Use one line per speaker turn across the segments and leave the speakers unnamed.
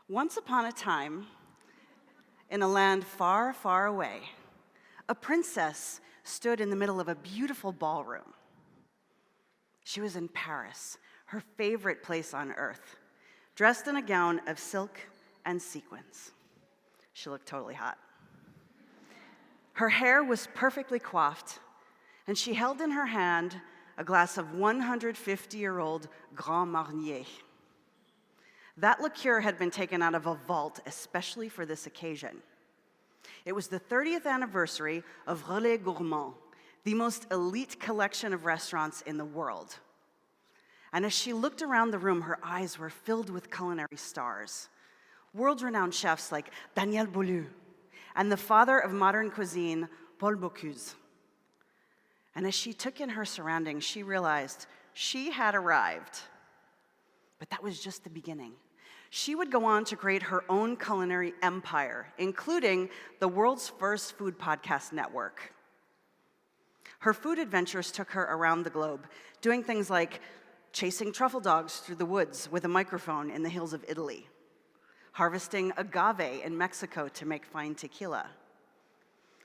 Once upon a time, in a land far, far away, a princess stood in the middle of a beautiful ballroom. She was in Paris, her favorite place on earth, dressed in a gown of silk and sequins. She looked totally hot. Her hair was perfectly coiffed, and she held in her hand a glass of 150-year-old Grand Marnier. That liqueur had been taken out of a vault especially for this occasion. It was the 30th anniversary of Relais Gourmand, the most elite collection of restaurants in the world. And as she looked around the room, her eyes were filled with culinary stars. World-renowned chefs like Daniel Boulud and the father of modern cuisine, Paul Bocuse. And as she took in her surroundings, she realized she had arrived. But that was just the beginning. She would go on to create her own culinary empire, including the world's first food podcast network. Her food adventures took her around the globe, doing things like chasing truffle dogs through the woods with a microphone in the hills of Italy, harvesting agave in Mexico to make fine tequila,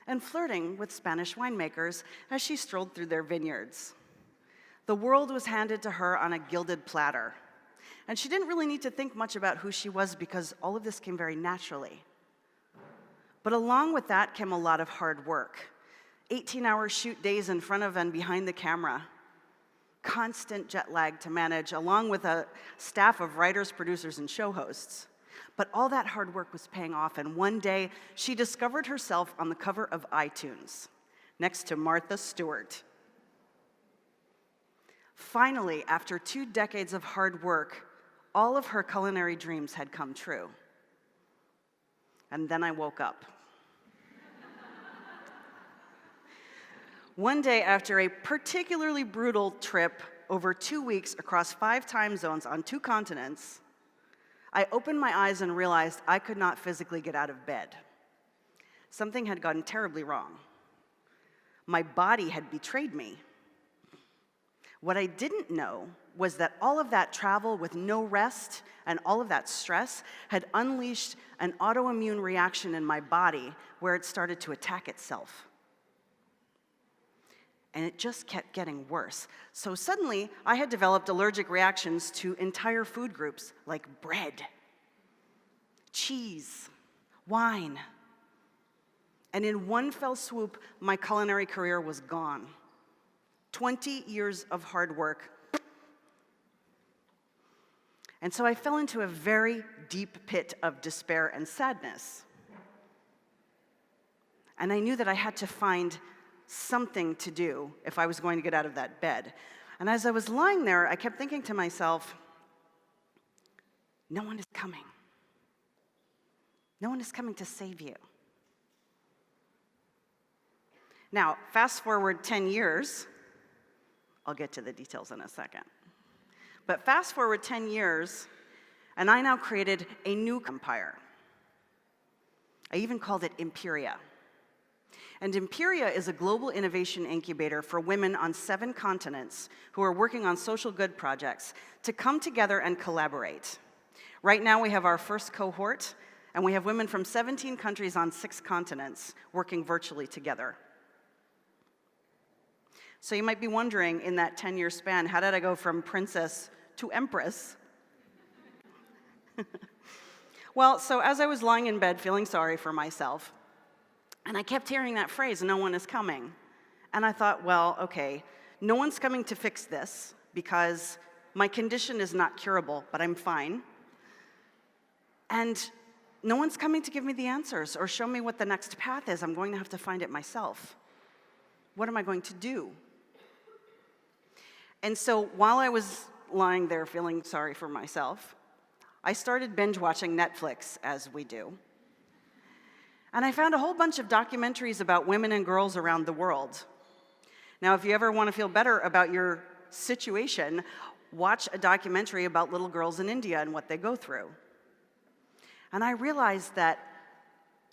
and flirting with Spanish winemakers as she strolled through their vineyards. The world was handed to her on a gilded platter, and she didn't really need to think much about who she was because all of this came very naturally. But along with that came a lot of hard work. 18-hour shoot days in front of and behind the camera, constant jet lag to manage, along with a staff of writers, producers, and show hosts. But all that hard work was paying off, and one day she discovered herself on the cover of iTunes, next to Martha Stewart. Finally, after 2 decades of hard work, all of her culinary dreams had come true. And then I woke up. One day, after a particularly brutal trip over 2 weeks across 5 time zones on 2 continents, I opened my eyes and realized I could not physically get out of bed. Something had gone terribly wrong. My body had betrayed me. What I didn't know was that all of that travel with no rest and all of that stress had unleashed an autoimmune reaction in my body where it started to attack itself. And it just kept getting worse. So suddenly, I had developed allergic reactions to entire food groups like bread, cheese, wine. And in one fell swoop, my culinary career was gone. 20 years of hard work. And so I fell into a very deep pit of despair and sadness. And I knew that I had to find something to do if I was going to get out of that bed. And as I was lying there, I kept thinking to myself, no one is coming. No one is coming to save you. Now, fast forward 10 years, I'll get to the details in a second. But fast forward 10 years, and I now created a new empire. I even called it IMPERIA. And IMPERIA is a global innovation incubator for women on 7 continents who are working on social good projects to come together and collaborate. Right now we have our first cohort, and we have women from 17 countries on 6 continents working virtually together. So you might be wondering, in that 10-year span, how did I go from princess to empress? Well, so as I was lying in bed feeling sorry for myself, and I kept hearing that phrase, no one is coming. And I thought, well, okay, no one's coming to fix this because my condition is not curable, but I'm fine. And no one's coming to give me the answers or show me what the next path is. I'm going to have to find it myself. What am I going to do? And so while I was lying there feeling sorry for myself, I started binge watching Netflix, as we do. And I found a whole bunch of documentaries about women and girls around the world. Now, if you ever want to feel better about your situation, watch a documentary about little girls in India and what they go through. And I realized that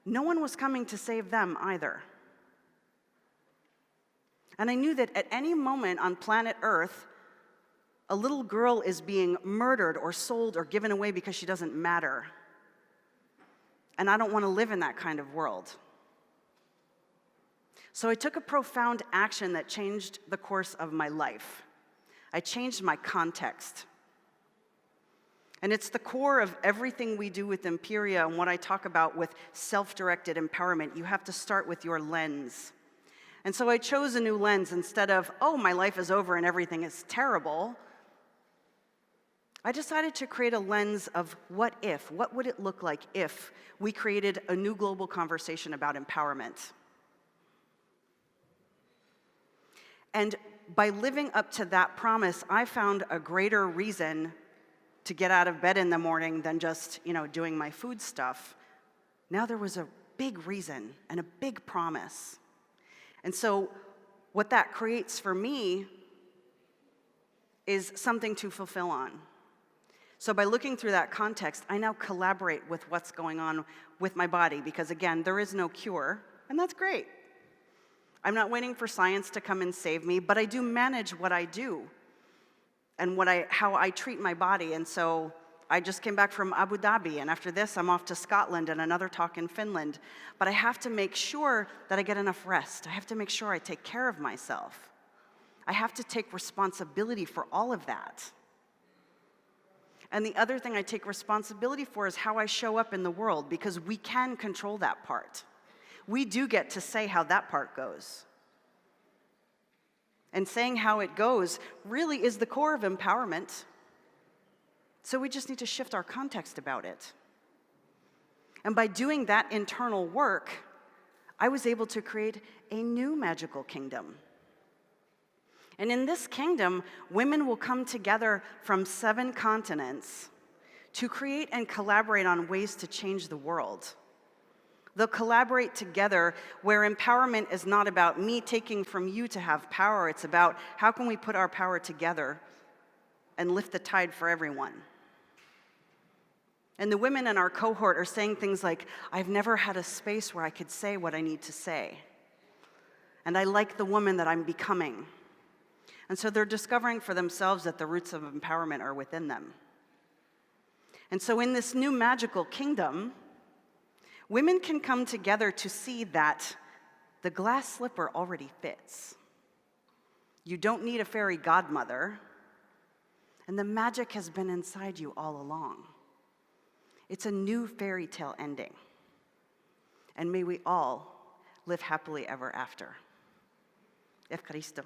no one was coming to save them either. And I knew that at any moment on planet Earth, a little girl is being murdered or sold or given away because she doesn't matter. And I don't want to live in that kind of world. So I took a profound action that changed the course of my life. I changed my context. And it's the core of everything we do with IMPERIA and what I talk about with self-directed empowerment. You have to start with your lens. And so I chose a new lens. Instead of, oh, my life is over and everything is terrible, I decided to create a lens of what if. What would it look like if we created a new global conversation about empowerment? And by living up to that promise, I found a greater reason to get out of bed in the morning than just, doing my food stuff. Now there was a big reason and a big promise. And so what that creates for me is something to fulfill on. So by looking through that context, I now collaborate with what's going on with my body because, again, there is no cure, and that's great. I'm not waiting for science to come and save me, but I do manage what I do and how I treat my body. And so I just came back from Abu Dhabi, and after this, I'm off to Scotland and another talk in Finland. But I have to make sure that I get enough rest. I have to make sure I take care of myself. I have to take responsibility for all of that. And the other thing I take responsibility for is how I show up in the world, because we can control that part. We do get to say how that part goes. And saying how it goes really is the core of empowerment. So we just need to shift our context about it. And by doing that internal work, I was able to create a new magical kingdom. And in this kingdom, women will come together from 7 continents to create and collaborate on ways to change the world. They'll collaborate together where empowerment is not about me taking from you to have power. It's about how can we put our power together and lift the tide for everyone. And the women in our cohort are saying things like, I've never had a space where I could say what I need to say. And I like the woman that I'm becoming. And so they're discovering for themselves that the roots of empowerment are within them. And so in this new magical kingdom, women can come together to see that the glass slipper already fits. You don't need a fairy godmother, and the magic has been inside you all along. It's a new fairy tale ending. And may we all live happily ever after. Evcharisto.